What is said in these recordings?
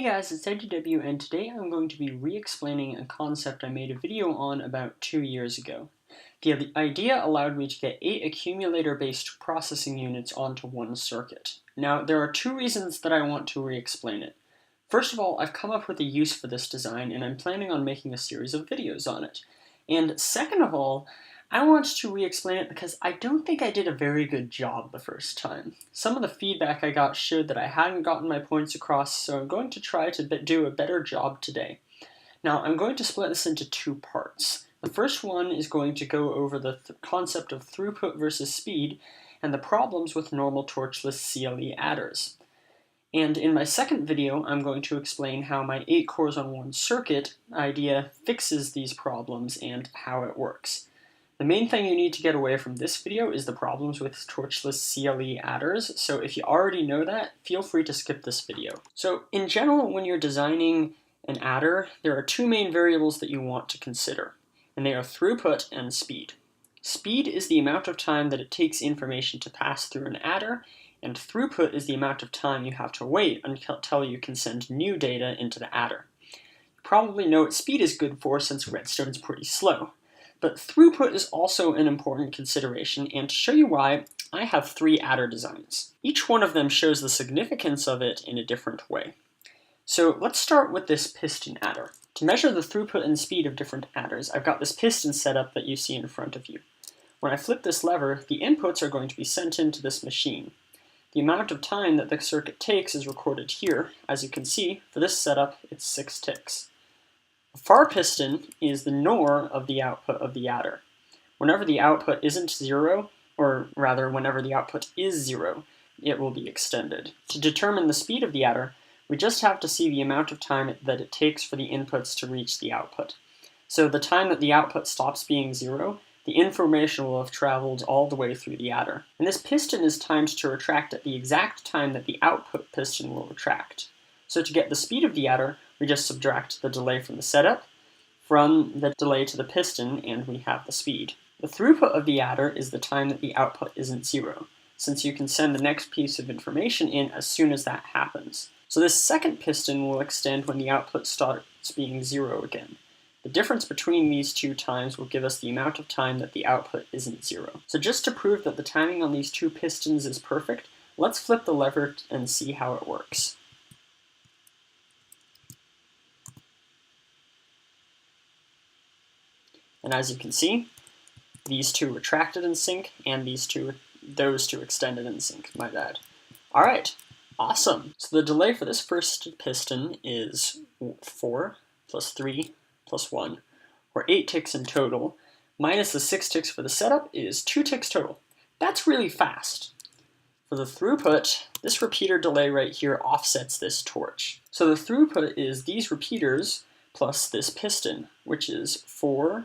Hey guys, it's IDW, and today I'm going to be re-explaining a concept I made a video on about 2 years ago. The idea allowed me to get 8 accumulator-based processing units onto one circuit. Now, there are 2 reasons that I want to re-explain it. First of all, I've come up with a use for this design, and I'm planning on making a series of videos on it. And second of all, I want to re-explain it because I don't think I did a very good job the first time. Some of the feedback I got showed that I hadn't gotten my points across, so I'm going to try to do a better job today. Now, I'm going to split this into 2 parts. The first one is going to go over the concept of throughput versus speed, and the problems with normal torchless CLE adders. And in my second video, I'm going to explain how my 8 cores on one circuit idea fixes these problems and how it works. The main thing you need to get away from this video is the problems with torchless CLE adders, so if you already know that, feel free to skip this video. So in general, when you're designing an adder, there are 2 main variables that you want to consider, and they are throughput and speed. Speed is the amount of time that it takes information to pass through an adder, and throughput is the amount of time you have to wait until you can send new data into the adder. You probably know what speed is good for since redstone is pretty slow. But throughput is also an important consideration, and to show you why, I have 3 adder designs. Each one of them shows the significance of it in a different way. So let's start with this piston adder. To measure the throughput and speed of different adders, I've got this piston setup that you see in front of you. When I flip this lever, the inputs are going to be sent into this machine. The amount of time that the circuit takes is recorded here. As you can see, for this setup, it's 6 ticks. The far piston is the NOR of the output of the adder. Whenever the output isn't 0, or rather whenever the output is 0, it will be extended. To determine the speed of the adder, we just have to see the amount of time that it takes for the inputs to reach the output. So the time that the output stops being 0, the information will have traveled all the way through the adder. And this piston is timed to retract at the exact time that the output piston will retract. So to get the speed of the adder, we just subtract the delay from the setup from the delay to the piston, and we have the speed. The throughput of the adder is the time that the output isn't 0, since you can send the next piece of information in as soon as that happens. So this second piston will extend when the output starts being 0 again. The difference between these 2 times will give us the amount of time that the output isn't 0. So just to prove that the timing on these 2 pistons is perfect, let's flip the lever and see how it works. And as you can see, these 2 retracted in sync, and those two extended in sync, my bad. Alright, awesome! So the delay for this first piston is 4 plus 3 plus 1, or 8 ticks in total, minus the 6 ticks for the setup is 2 ticks total. That's really fast. For the throughput, this repeater delay right here offsets this torch. So the throughput is these repeaters plus this piston, which is 4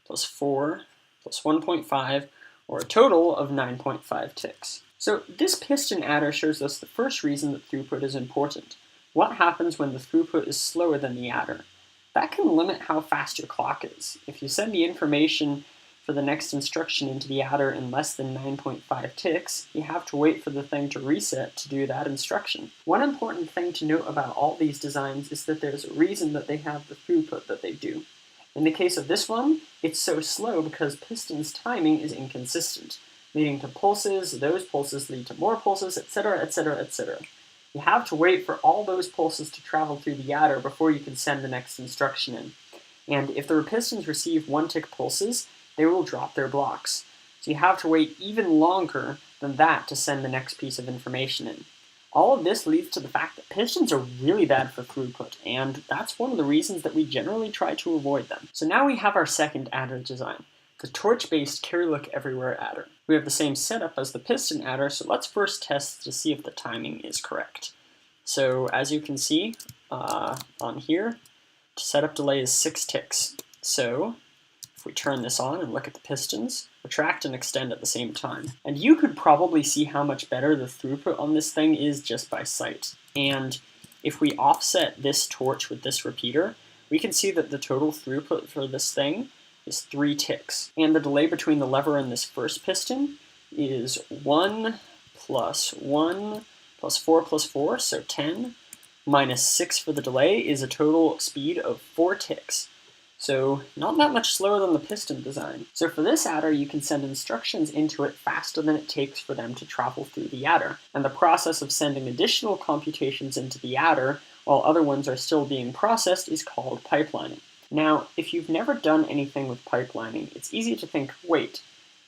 plus 4 plus 1.5, or a total of 9.5 ticks. So this piston adder shows us the first reason that throughput is important. What happens when the throughput is slower than the adder? That can limit how fast your clock is. If you send the information for the next instruction into the adder in less than 9.5 ticks, you have to wait for the thing to reset to do that instruction. One important thing to note about all these designs is that there's a reason that they have the throughput that they do. In the case of this one, it's so slow because piston's timing is inconsistent, leading to pulses, those pulses lead to more pulses, etc., etc., etc. You have to wait for all those pulses to travel through the adder before you can send the next instruction in. And if the pistons receive 1-tick pulses, they will drop their blocks. So you have to wait even longer than that to send the next piece of information in. All of this leads to the fact that pistons are really bad for throughput, and that's one of the reasons that we generally try to avoid them. So now we have our second adder design, the torch-based carry-look-everywhere adder. We have the same setup as the piston adder, so let's first test to see if the timing is correct. So as you can see on here, setup delay is 6 ticks. So if we turn this on and look at the pistons, retract and extend at the same time. And you could probably see how much better the throughput on this thing is just by sight. And if we offset this torch with this repeater, we can see that the total throughput for this thing is 3 ticks. And the delay between the lever and this first piston is 1 plus 1 plus 4 plus 4, so 10, minus 6 for the delay is a total speed of 4 ticks. So not that much slower than the piston design. So for this adder, you can send instructions into it faster than it takes for them to travel through the adder. And the process of sending additional computations into the adder while other ones are still being processed is called pipelining. Now, if you've never done anything with pipelining, it's easy to think, wait,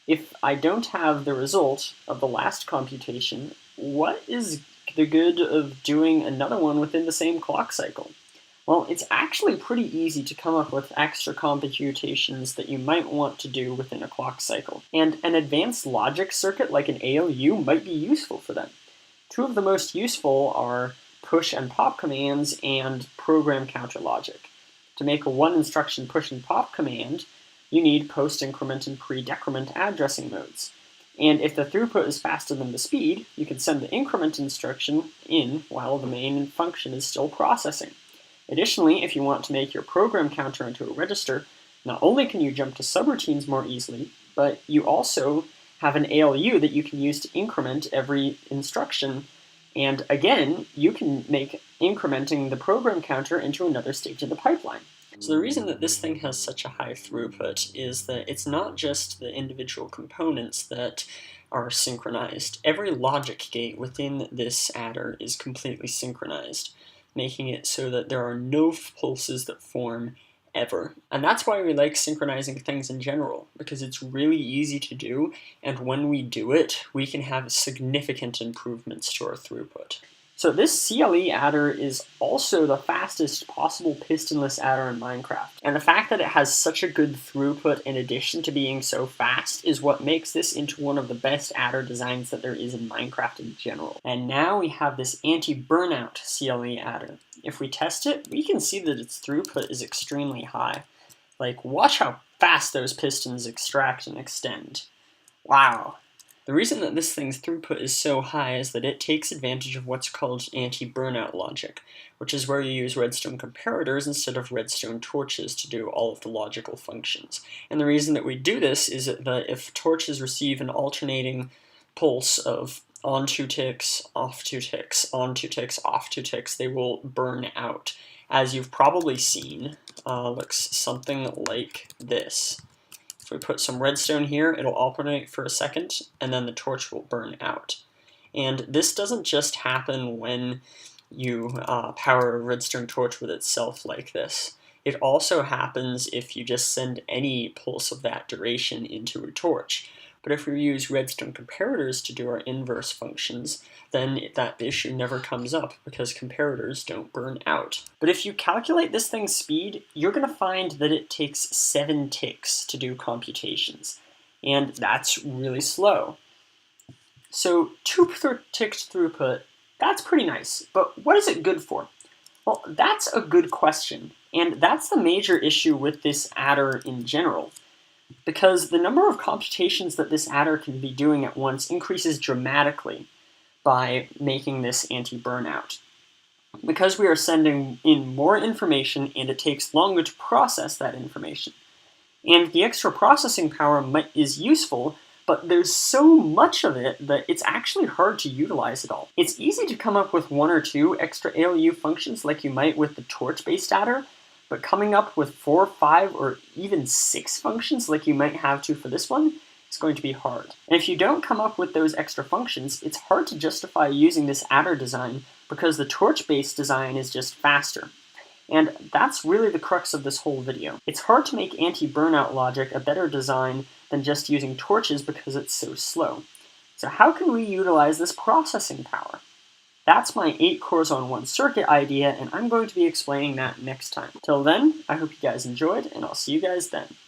if I don't have the result of the last computation, what is the good of doing another one within the same clock cycle? Well, it's actually pretty easy to come up with extra computations that you might want to do within a clock cycle, and an advanced logic circuit like an ALU might be useful for them. Two of the most useful are push and pop commands and program counter logic. To make a one instruction push and pop command, you need post-increment and pre-decrement addressing modes. And if the throughput is faster than the speed, you can send the increment instruction in while the main function is still processing. Additionally, if you want to make your program counter into a register, not only can you jump to subroutines more easily, but you also have an ALU that you can use to increment every instruction. And again, you can make incrementing the program counter into another stage of the pipeline. So the reason that this thing has such a high throughput is that it's not just the individual components that are synchronized. Every logic gate within this adder is completely synchronized, making it so that there are no pulses that form ever. And that's why we like synchronizing things in general, because it's really easy to do, and when we do it, we can have significant improvements to our throughput. So this CLE adder is also the fastest possible pistonless adder in Minecraft, and the fact that it has such a good throughput in addition to being so fast is what makes this into one of the best adder designs that there is in Minecraft in general. And now we have this anti-burnout CLE adder. If we test it, we can see that its throughput is extremely high. Like, watch how fast those pistons extract and extend. Wow. The reason that this thing's throughput is so high is that it takes advantage of what's called anti-burnout logic, which is where you use redstone comparators instead of redstone torches to do all of the logical functions. And the reason that we do this is that if torches receive an alternating pulse of on 2 ticks, off 2 ticks, on 2 ticks, off 2 ticks, they will burn out. As you've probably seen, looks something like this. If we put some redstone here, it'll alternate for a second, and then the torch will burn out. And this doesn't just happen when you power a redstone torch with itself like this. It also happens if you just send any pulse of that duration into a torch. But if we use redstone comparators to do our inverse functions, then that issue never comes up because comparators don't burn out. But if you calculate this thing's speed, you're going to find that it takes 7 ticks to do computations, and that's really slow. So 2 ticks throughput, that's pretty nice, but what is it good for? Well, that's a good question, and that's the major issue with this adder in general. Because the number of computations that this adder can be doing at once increases dramatically by making this anti-burnout. Because we are sending in more information and it takes longer to process that information. And the extra processing power is useful, but there's so much of it that it's actually hard to utilize it all. It's easy to come up with 1 or 2 extra ALU functions like you might with the torch-based adder, but coming up with 4, 5, or even 6 functions like you might have to for this one is going to be hard. And if you don't come up with those extra functions, it's hard to justify using this adder design because the torch-based design is just faster. And that's really the crux of this whole video. It's hard to make anti-burnout logic a better design than just using torches because it's so slow. So how can we utilize this processing power? That's my 8 cores on one circuit idea, and I'm going to be explaining that next time. Till then, I hope you guys enjoyed, and I'll see you guys then.